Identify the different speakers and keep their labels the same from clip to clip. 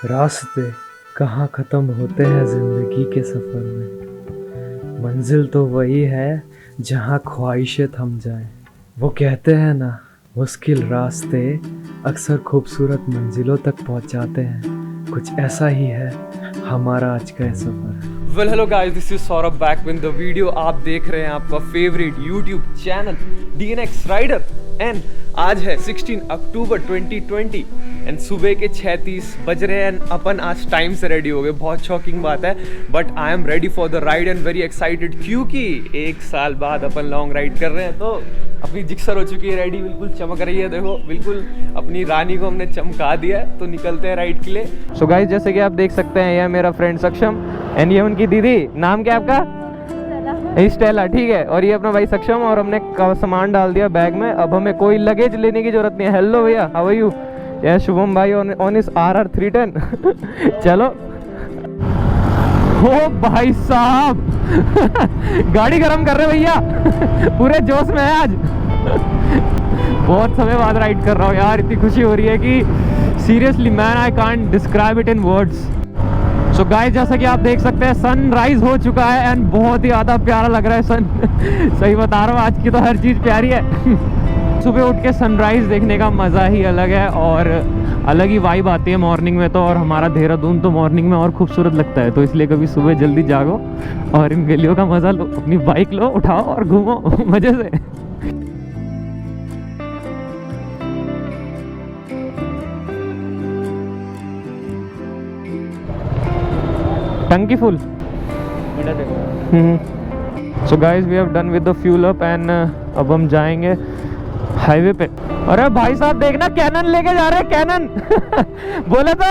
Speaker 1: रास्ते कहाँ ख़त्म होते हैं ज़िंदगी के सफ़र में। मंजिल तो वही है जहाँ ख्वाहिशें थम जाएं। वो कहते हैं ना, मुश्किल रास्ते अक्सर खूबसूरत मंजिलों तक पहुँचाते हैं। कुछ ऐसा ही है हमारा आज का सफ़र।
Speaker 2: Well hello guys, this is Saurabh back with the video. आप देख रहे हैं आपका favourite YouTube channel DNX rider and आज है 16 अक्टूबर 2020 एंड सुबह के 6:30 बज रहे हैं। अपन आज टाइम से रेडी हो गए, बहुत शॉकिंग बात है, but I am ready for the ride and very excited क्योंकि एक साल बाद अपन लॉन्ग राइड कर रहे हैं। तो अपनी जिक्सर हो चुकी है रेडी, बिल्कुल चमक रही है। देखो बिल्कुल अपनी रानी को हमने चमका दिया है। तो निकलते हैं राइड के लिए। सो गाइस, जैसे कि आप देख सकते हैं, यह मेरा फ्रेंड सक्षम एंड ये उनकी दीदी। नाम क्या आपका? स्टेला। ठीक है। और ये अपना भाई सक्षम। और हमने सामान डाल दिया बैग में। अब हमें कोई लगेज लेने की जरूरत नहीं है। हेलो भैया, हाउ आर यू? यह शुभम भाई ऑन इस RR 310। चलो। ओ भाई साहब, गाड़ी गरम कर रहे भैया। पूरे जोश में है आज। बहुत समय बाद राइड कर रहा हूँ यार, इतनी खुशी हो रही है कि seriously man, I can't describe it in words. So guys, जैसा कि आप देख सकते हैं सनराइज हो चुका है एंड बहुत ही ज़्यादा प्यारा लग रहा है सन। सही बता रहा हूँ, आज की तो हर चीज़ प्यारी है। सुबह उठ के सनराइज देखने का मज़ा ही अलग है और अलग ही वाइब आती है मॉर्निंग में तो। और हमारा देहरादून तो मॉर्निंग में और खूबसूरत लगता है, तो इसलिए कभी सुबह जल्दी जागो और इन गलियों का मज़ा लो, अपनी बाइक लो, उठाओ और घूमो मज़े से। टंकी full. So guys, we have done with the fuel up and अब हम जाएंगे हाईवे पे। अरे भाई साहब देखना, कैनन लेके जा रहे हैं, कैनन। बोले तो।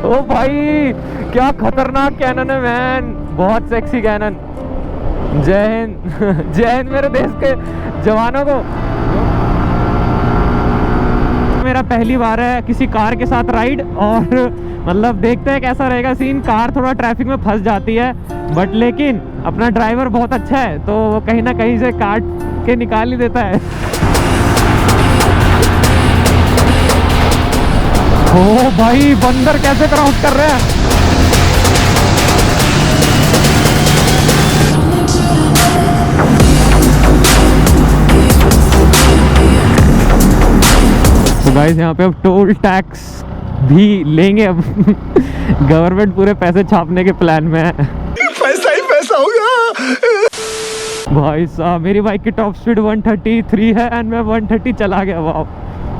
Speaker 2: ओ भाई, क्या खतरनाक कैनन है मैन, बहुत सेक्सी कैनन। जय हिंद। जय हिंद मेरे देश के जवानों को। मेरा पहली बार है किसी कार के साथ राइड और मतलब देखते हैं कैसा रहेगा सीन। कार थोड़ा ट्रैफिक में फंस जाती है बट लेकिन अपना ड्राइवर बहुत अच्छा है, तो वो कहीं ना कहीं से काट के निकाल ही देता है। ओ भाई, बंदर कैसे क्रॉस कर रहे हैं। तो गाइस, यहाँ पे अब टोल टैक्स भी लेंगे अब। गवर्नमेंट पूरे पैसे छापने के प्लान में है।
Speaker 3: पैसा ही पैसा होगा।
Speaker 2: भाई साहब, मेरी बाइक की टॉप स्पीड 133 है एंड मैं 130 चला गया। वाह,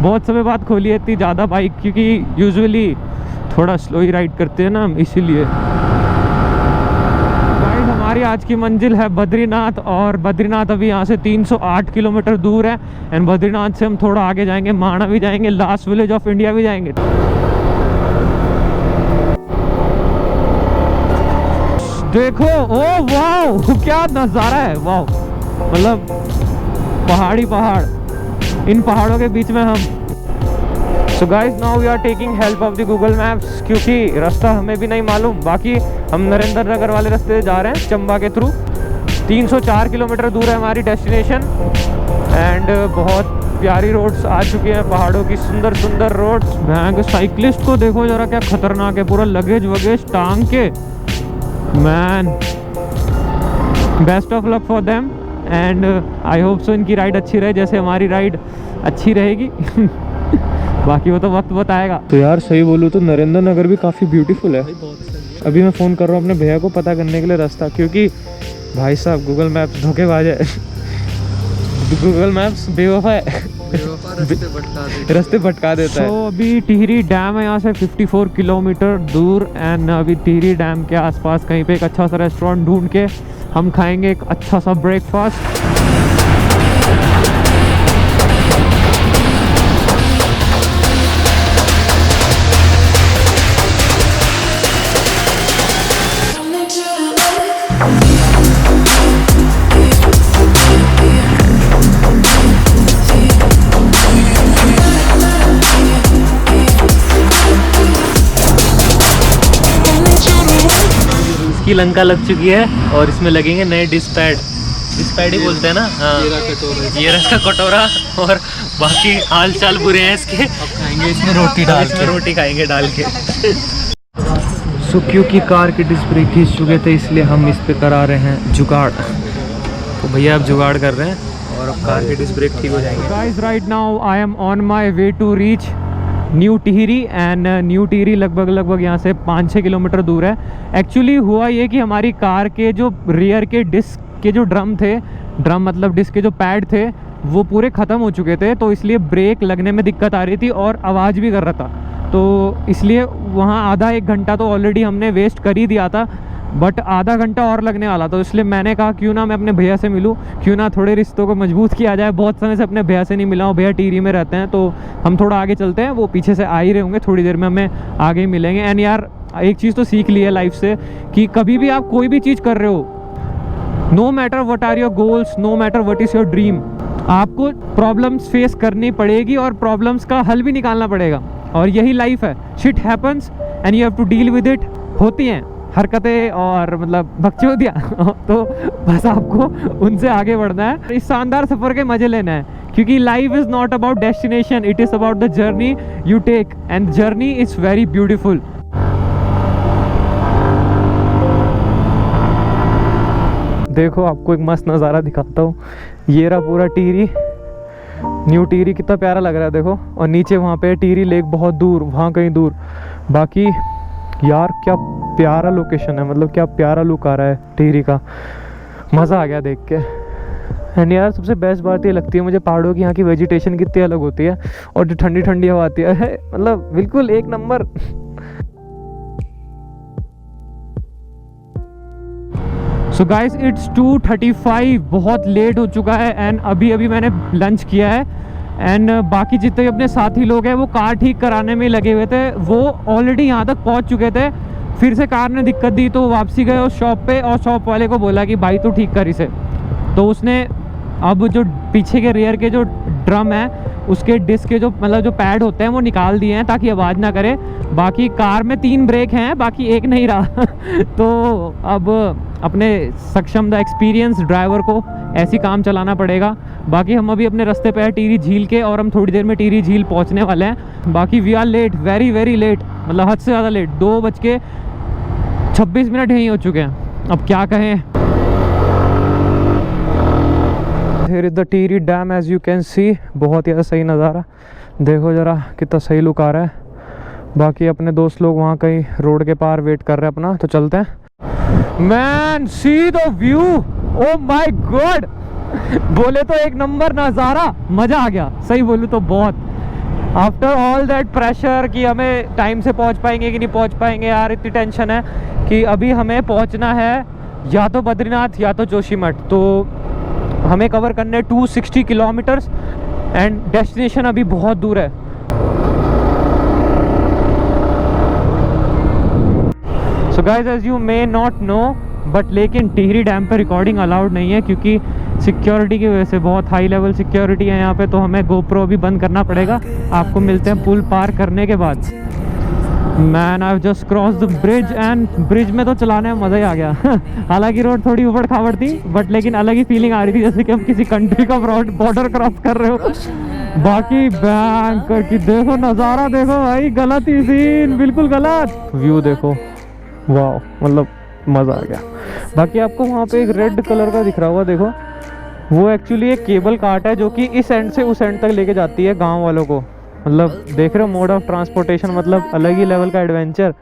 Speaker 2: बहुत समय बाद खोली है इतनी ज़्यादा बाइक, क्योंकि यूजुअली थोड़ा स्लो ही राइड करते हैं ना हम, इसीलिए। गाइस, हमारी आज की मंजिल है बद्रीनाथ और बद्रीनाथ अभी यहाँ से 308 किलोमीटर दूर है एंड बद्रीनाथ से हम थोड़ा आगे जाएंगे, माणा भी जाएंगे, लास्ट विलेज ऑफ इंडिया भी जाएंगे। देखो, ओ वाह, क्या नज़ारा है। वाह, मतलब पहाड़ी पहाड़, इन पहाड़ों के बीच में हम। So guys, now we are taking help of the Google Maps क्योंकि रास्ता हमें भी नहीं मालूम। बाकी हम नरेंद्र नगर वाले रास्ते से जा रहे हैं, चंबा के थ्रू। 304 किलोमीटर दूर है हमारी डेस्टिनेशन एंड बहुत प्यारी रोड्स आ चुकी हैं, पहाड़ों की सुंदर सुंदर रोड्स। बैंक साइकिलिस्ट को देखो जरा, क्या खतरनाक है, पूरा लगेज वगेज टांग के। Man, best of luck for them and I hope so इनकी राइड अच्छी रहे जैसे हमारी राइड अच्छी रहेगी। बाकी वो तो वक्त बताएगा। तो यार सही बोलूँ तो नरेंद्र नगर भी काफ़ी ब्यूटीफुल है। अभी मैं फ़ोन कर रहा हूँ अपने भैया को पता करने के लिए रास्ता, क्योंकि भाई साहब गूगल मैप्स धोखेबाज है। गूगल मैप्स बेवफा है, रास्ते भटका देता है। तो अभी टिहरी डैम है यहाँ से 54 किलोमीटर दूर एंड अभी टिहरी डैम के आसपास कहीं पे एक अच्छा सा रेस्टोरेंट ढूंढ के हम खाएंगे एक अच्छा सा ब्रेकफास्ट। की लंका लग चुकी है और इसमें लगेंगे नए डिस्पैड ही बोलते हैं ना। हाँ, ये रहा का कटोरा और
Speaker 4: बाकी हाल चाल बुरे हैं इसके। अब खाएंगे इसमें रोटी डाल के, रोटी खाएंगे डाल के।
Speaker 1: सो क्योंकि कार के डिस्क ब्रेक खींच चुके थे इसलिए हम इस पे करा रहे हैं जुगाड़। तो भैया आप जुगाड़ कर रहे हैं और अब कार के डिस्क ब्रेक ठीक हो जाएंगे।
Speaker 2: Guys right now I am on my way to reach New Tehri and New Tehri लगभग यहाँ से 5-6 किलोमीटर दूर है। एक्चुअली हुआ ये कि हमारी कार के जो रियर के डिस्क के जो ड्रम थे, ड्रम मतलब डिस्क के जो पैड थे वो पूरे ख़त्म हो चुके थे, तो इसलिए ब्रेक लगने में दिक्कत आ रही थी और आवाज़ भी कर रहा था। तो इसलिए वहाँ आधा 1 घंटा तो ऑलरेडी हमने वेस्ट कर ही दिया था, बट आधा घंटा और लगने वाला। तो इसलिए मैंने कहा क्यों ना मैं अपने भैया से मिलूं, क्यों ना थोड़े रिश्तों को मजबूत किया जाए। बहुत समय से अपने भैया से नहीं मिला हूँ, भैया टिहरी में रहते हैं, तो हम थोड़ा आगे चलते हैं। वो पीछे से आ ही रहे होंगे, थोड़ी देर में हमें आगे ही मिलेंगे। एंड यार एक चीज़ तो सीख ली है लाइफ से कि कभी भी आप कोई भी चीज़ कर रहे हो, no matter what are your goals, no matter what is your dream, आपको प्रॉब्लम्स फेस करनी पड़ेगी और प्रॉब्लम्स का हल भी निकालना पड़ेगा। और यही लाइफ है, shit happens and you have to deal with it. होती हैं हरकतें और मतलब बकचोदियाँ तो बस आपको उनसे आगे बढ़ना है, इस शानदार सफ़र के मज़े लेना है, क्योंकि life is not about destination, it is about the journey you take and journey is very beautiful. देखो आपको एक मस्त नज़ारा दिखाता हूँ। ये रहा पूरा टिहरी, न्यू टिहरी, कितना प्यारा लग रहा है देखो। और नीचे वहाँ पे टिहरी लेक बहुत दूर, वहाँ कहीं दूर। बाकी यार क्या प्यारा लोकेशन है, मतलब क्या प्यारा लुक आ रहा है टिहरी का, मज़ा आ गया देख के। एंड यार सबसे बेस्ट बात ये लगती है मुझे पहाड़ों की, यहाँ की वेजिटेशन कितनी अलग होती है और जो ठंडी ठंडी हवा आती है मतलब बिल्कुल एक नंबर। सो गाइस इट्स 2:35, बहुत लेट हो चुका है एंड अभी मैंने लंच किया है। एंड बाकी जितने अपने साथी लोग हैं वो कार ठीक कराने में लगे हुए थे, वो ऑलरेडी यहाँ तक पहुँच चुके थे। फिर से कार ने दिक्कत दी तो वापसी गए उस शॉप पे और शॉप वाले को बोला कि भाई तू ठीक कर इसे। तो उसने अब जो पीछे के रियर के जो ड्रम है उसके डिस्क के जो मतलब जो पैड होते हैं वो निकाल दिए हैं ताकि आवाज़ ना करे। बाकी कार में 3 ब्रेक हैं, बाकी एक नहीं रहा तो अब अपने सक्षम द एक्सपीरियंस ड्राइवर को ऐसी काम चलाना पड़ेगा। बाकी हम अभी अपने रास्ते पे हैं टिहरी झील के और हम थोड़ी देर में टिहरी झील पहुंचने वाले हैं। बाकी we are late, very very late, मतलब हद से ज़्यादा लेट। 2:26 यहीं हो चुके हैं, अब क्या कहें। Here is the Tehri dam as you can see, बहुत ज़्यादा सही नज़ारा, देखो ज़रा कितना सही लुक आ रहा है। बाकी अपने दोस्त लोग वहाँ कहीं रोड के पार वेट कर रहे हैं अपना, तो चलते हैं। Man see the view, oh my God, बोले तो एक नंबर नज़ारा, मज़ा आ गया। सही बोलूँ तो बहुत, आफ्टर ऑल दैट प्रेशर कि हमें टाइम से पहुँच पाएंगे कि नहीं पहुँच पाएंगे, यार इतनी टेंशन है कि अभी हमें पहुँचना है या तो बद्रीनाथ या तो जोशीमठ। तो हमें कवर करने 260 किलोमीटर्स एंड डेस्टिनेशन अभी बहुत दूर है। So guys as you may not know but लेकिन टिहरी डैम पर रिकॉर्डिंग अलाउड नहीं है क्योंकि सिक्योरिटी की वजह से, बहुत हाई लेवल सिक्योरिटी है यहाँ पे, तो हमें गोप्रो भी बंद करना पड़ेगा। आपको मिलते हैं पुल पार करने के बाद। Man I just cross the bridge and bridge में तो चलाने में मज़ा ही आ गया हालांकि रोड थोड़ी ऊबड़ खाबड़ थी बट लेकिन अलग ही फीलिंग आ रही थी जैसे कि हम किसी कंट्री का बॉर्डर क्रॉस कर रहे हो। बाकी बैंक की देखो नज़ारा, देखो भाई, गलत ही सीन, बिल्कुल गलत व्यू, देखो वाह, मतलब मज़ा आ गया। बाकी आपको वहाँ पे एक रेड कलर का दिख रहा होगा, देखो वो एक्चुअली एक केबल कार्ट है जो कि इस एंड से उस एंड तक लेके जाती है गाँव वालों को। मतलब देख रहे हो मोड ऑफ ट्रांसपोर्टेशन, मतलब अलग ही लेवल का adventure.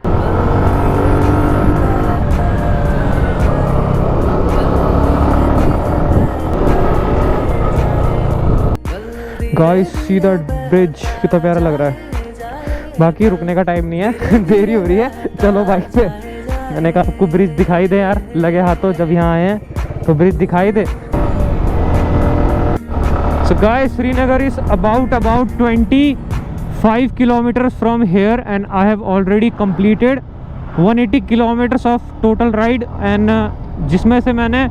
Speaker 2: Guys see that bridge, कितना प्यारा लग रहा है। बाकी रुकने का टाइम नहीं है देरी हो रही है, चलो बाइक पे। मैंने कहा आपको ब्रिज दिखाई दे यार, लगे हाथों जब यहाँ आए हैं तो ब्रिज दिखाई दे। So guys, Srinagar is about 25 kilometers from here and I have already completed 180 kilometers of total ride and जिसमें से मैंने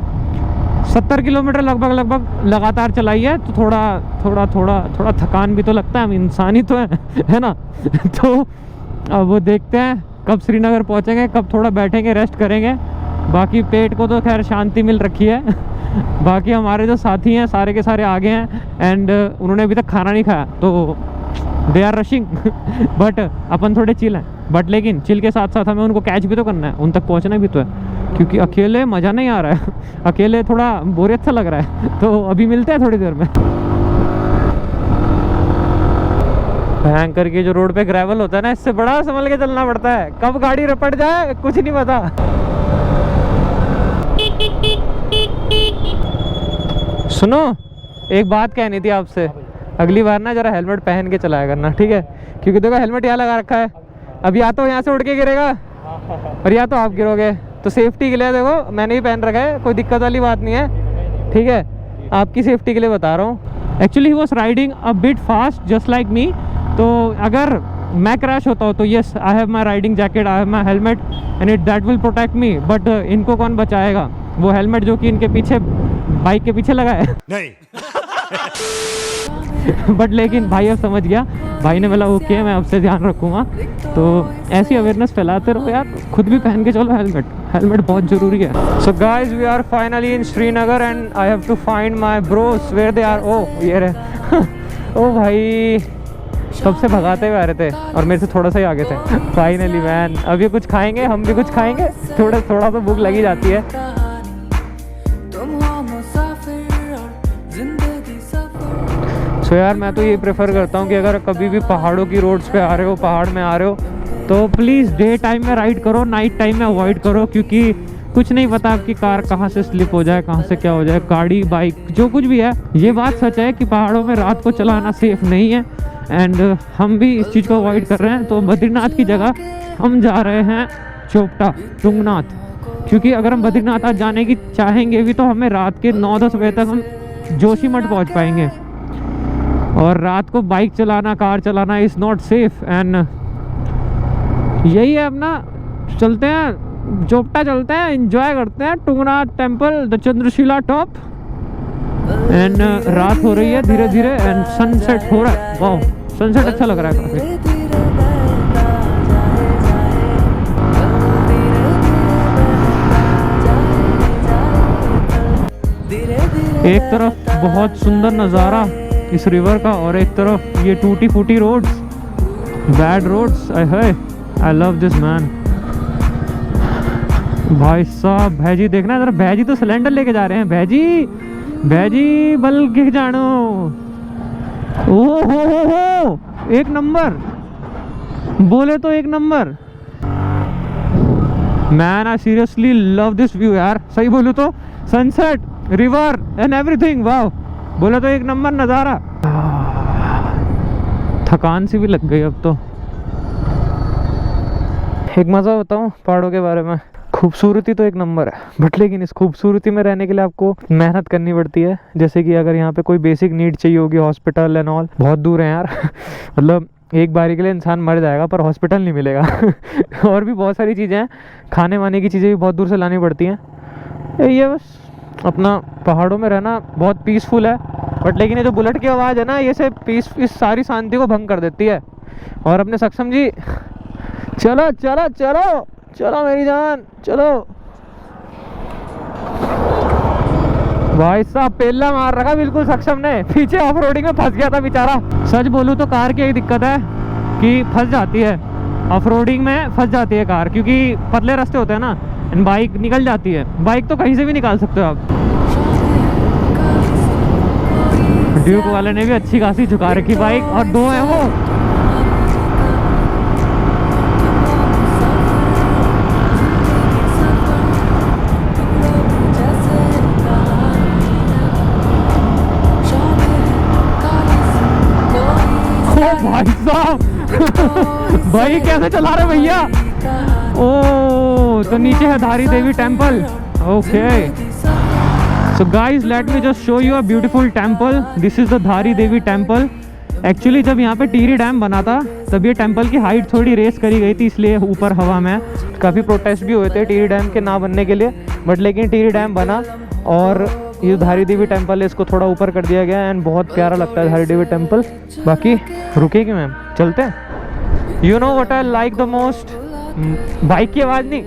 Speaker 2: 70 किलोमीटर लगभग लगातार चलाई है। तो थोड़ा थकान भी तो लगता है, हम इंसान ही तो है ना तो अब वो देखते हैं कब श्रीनगर पहुंचेंगे, कब थोड़ा बैठेंगे, रेस्ट करेंगे। बाकी पेट को तो खैर शांति मिल रखी है
Speaker 5: बाकी हमारे जो साथी हैं सारे के सारे आगे हैं एंड उन्होंने अभी तक खाना नहीं खाया, तो दे आर रशिंग बट अपन थोड़े चिल हैं। बट लेकिन चिल के साथ साथ हमें उनको कैच भी तो करना है, उन तक पहुंचना भी तो है, क्योंकि अकेले मज़ा नहीं आ रहा है अकेले थोड़ा बोरियत सा लग रहा है। तो अभी मिलते हैं थोड़ी देर में। भयंकर की जो रोड पे ग्रेवल होता है ना, इससे बड़ा संभल के चलना पड़ता है, कब गाड़ी रपट जाए कुछ नहीं पता। सुनो, एक बात कहनी थी आपसे, अगली बार ना जरा हेलमेट पहन के चलाया करना, ठीक है? क्योंकि देखो हेलमेट यहाँ लगा रखा है, अब या तो यहाँ से उड़ के गिरेगा और या तो आप गिरोगे, तो सेफ्टी के लिए देखो मैंने ही पहन रखा है, कोई दिक्कत वाली बात नहीं है, ठीक है? आपकी सेफ्टी के लिए बता रहा हूँ। Actually he was riding a bit fast just like me, तो अगर मैं क्रैश होता हूँ तो yes I have my riding jacket, I have my helmet and it that will protect me, but इनको कौन बचाएगा? वो हेलमेट जो कि इनके पीछे बाइक के पीछे लगा है
Speaker 3: नहीं
Speaker 5: बट लेकिन भाई अब समझ गया, भाई ने बोला ओके मैं अब से ध्यान रखूँगा। तो ऐसी अवेयरनेस फैलाते रहो यार, खुद भी पहन के चलो हेलमेट, हेलमेट बहुत ज़रूरी है। So guys we are finally in Srinagar and I have to find my bros where they are. ओ ये रहे ओ भाई कब से भगाते हुए आ रहे थे और मेरे से थोड़ा सा ही आगे थे। फाइनली मैन, अभी कुछ खाएंगे, हम भी कुछ खाएंगे, थोड़ा तो भूख लगी जाती है। सो यार मैं तो ये प्रेफर करता हूँ कि अगर कभी भी पहाड़ों की रोड्स पे आ रहे हो, पहाड़ में आ रहे हो, तो प्लीज़ डे टाइम में राइड करो, नाइट टाइम में अवॉइड करो, क्योंकि कुछ नहीं पता आपकी कार कहाँ से स्लिप हो जाए, कहाँ से क्या हो जाए, गाड़ी बाइक जो कुछ भी है। ये बात सच है कि पहाड़ों में रात को चलाना सेफ नहीं है एंड हम भी इस चीज़ को अवॉइड कर रहे हैं। तो बद्रीनाथ की जगह हम जा रहे हैं चोपटा तुंगनाथ, क्योंकि अगर हम बद्रीनाथ आज जाने की चाहेंगे भी तो हमें रात के 9-10 बजे तक हम जोशीमठ पहुंच पाएंगे, और रात को बाइक चलाना, कार चलाना इज़ नॉट सेफ। एंड यही है अपना, चलते हैं चोपटा, चलते हैं, एंजॉय करते हैं Tungnath temple, the Chandrashila top. And रात हो रही है धीरे धीरे एंड सनसेट हो रहा है। वाह, सनसेट अच्छा लग रहा है काफ़ी। एक तरफ बहुत सुंदर नज़ारा इस रिवर का और एक तरफ ये टूटी फूटी roads, bad roads. I love this man. भाई साहब भैजी देखना है जरा, भैजी तो सिलेंडर लेके जा रहे हैं, भैजी बल के जानो। ओ हो, एक नंबर, बोले तो एक number. Man I seriously love this view यार, सही बोलूँ तो सनसेट, रिवर एंड एवरीथिंग, वाह, बोले तो एक नंबर नज़ारा। थकान सी भी लग गई अब तो। एक मज़ा बताऊँ पहाड़ों के बारे में, खूबसूरती तो एक नंबर है, बट लेकिन इस खूबसूरती में रहने के लिए आपको मेहनत करनी पड़ती है। जैसे कि अगर यहाँ पे कोई बेसिक नीड चाहिए होगी, हॉस्पिटल एंड ऑल, बहुत दूर है यार मतलब एक बारी के लिए इंसान मर जाएगा पर हॉस्पिटल नहीं मिलेगा और भी बहुत सारी चीज़ें हैं, खाने वाने की चीज़ें भी बहुत दूर से लानी पड़ती हैं। ये बस अपना पहाड़ों में रहना बहुत पीसफुल है, बट लेकिन ये जो बुलेट की आवाज़ है ना, ये से इस सारी शांति को भंग कर देती है। और अपने सक्षम जी, चलो चलो चलो चलो मेरी जान, चलो। भाई साहब पेल्ला मार रखा बिल्कुल सक्षम ने, पीछे ऑफ रोडिंग में फंस गया था बेचारा। सच बोलूँ तो कार की एक दिक्कत है कि फंस जाती है, ऑफ रोडिंग में फंस जाती है कार, क्योंकि पतले रास्ते होते हैं ना, एंड बाइक निकल जाती है। बाइक तो कहीं से भी निकाल सकते हो आप। ड्यूक वाले ने भी अच्छी खासी झुका रखी बाइक, और दो है वो। भाई साहब भाई कैसे चला रहे भैया। ओ तो नीचे है Dhari Devi temple. Okay so guys let me just show you a beautiful temple. This is the Dhari Devi temple. Actually जब यहाँ पे टिहरी डैम बना था तब ये टेम्पल की हाइट थोड़ी रेस करी गई थी, इसलिए ऊपर हवा में काफ़ी प्रोटेस्ट भी हुए थे टिहरी डैम के ना बनने के लिए, बट लेकिन टिहरी डैम बना और ये धारी देवी टेम्पल है, इसको थोड़ा ऊपर कर दिया गया एंड बहुत प्यारा लगता है धारी देवी टेम्पल। बाकी रुकेगी मैम, चलते हैं। You know what I like the most, bike की आवाज़ नहीं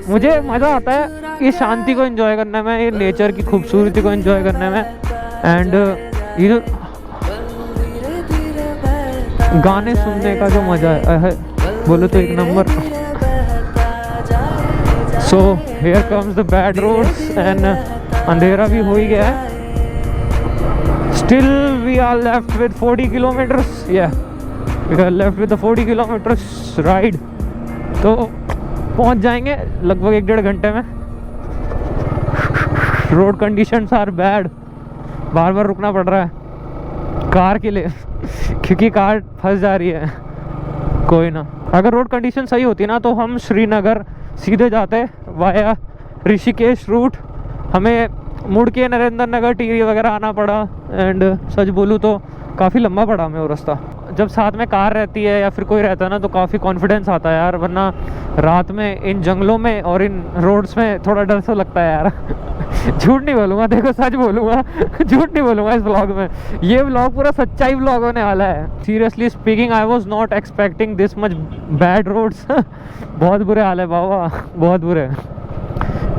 Speaker 5: मुझे मज़ा आता है ये शांति को एंजॉय करने में, ये नेचर की खूबसूरती को एंजॉय करने में। एंड ये गाने सुनने का जो मजा है बोलो तो एक नंबर। So here comes the bad roads and अंधेरा भी हो ही गया है। Still we are left with 40 kilometres, we are left with 40 kilometres ride. तो पहुंच जाएंगे लगभग 1-1.5 घंटे में। रोड कंडीशंस आर बैड, बार बार रुकना पड़ रहा है कार के लिए क्योंकि कार फंस जा रही है। कोई ना, अगर रोड कंडीशन सही होती ना तो हम श्रीनगर सीधे जाते वाया ऋषिकेश रूट। हमें मुड़ के नरेंद्र नगर टिहरी वगैरह आना पड़ा। एंड सच बोलूँ तो काफ़ी लंबा पड़ा हमें वो रास्ता। जब साथ में कार रहती है या फिर कोई रहता है ना तो काफ़ी कॉन्फिडेंस आता है यार, वरना रात में इन जंगलों में और इन रोड्स में थोड़ा डर सा लगता है यार झूठ नहीं बोलूँगा, देखो सच बोलूँगा झूठ नहीं बोलूँगा इस व्लॉग में। ये व्लॉग पूरा सच्चाई व्लॉग होने वाला है। Seriously speaking I was not expecting this much bad roads बहुत बुरे हाल है बाबा, बहुत बुरे।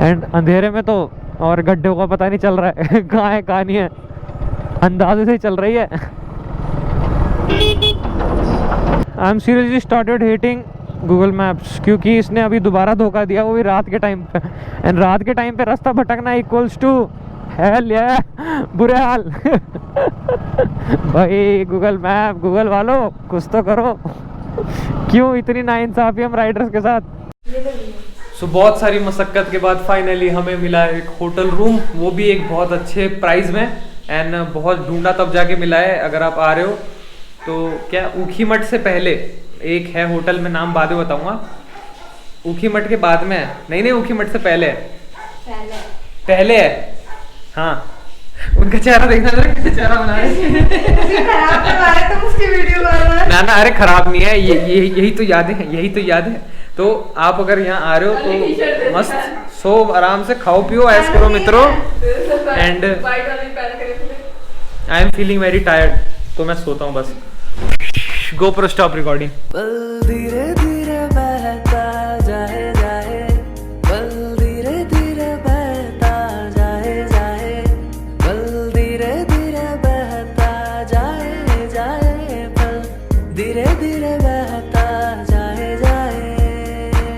Speaker 5: एंड अंधेरे में तो और गड्ढों का पता नहीं चल रहा है कहाँ है कहाँ नहीं है, अंदाजे से ही चल रही है। I am seriously started hating Google Maps क्योंकि इसने अभी दोबारा धोखा दिया, वो भी रात के टाइम पे। एंड रात के टाइम पे रास्ता भटकना इक्वल्स टू हेल, बुरे हाल भाई गूगल मैप, गूगल वालों कुछ तो करो, क्यों इतनी नाइंसाफी हम राइडर्स के साथ।
Speaker 2: सो बहुत सारी मशक्कत के बाद फाइनली हमें मिला एक होटल रूम, वो भी एक बहुत अच्छे प्राइस में। एंड बहुत ढूंढा तब जाके मिला है। अगर आप आ रहे हो तो क्या ऊखीमठ से पहले एक है होटल, में नाम बाद में बताऊंगा। ऊखीमठ के बाद में है, नहीं ऊखीमठ से पहले है, पहले है। हाँ उनका चेहरा देखना जरा, कैसे चेहरा बना रहे ना, अरे खराब नहीं है, यही तो याद है, यही तो याद है। तो आप अगर यहाँ आ रहे हो तो मस्त सो आराम से खाओ पियो ऐश करो मित्रों। And I am feeling very tired, तो मैं सोता हूँ बस। GoPro stop recording.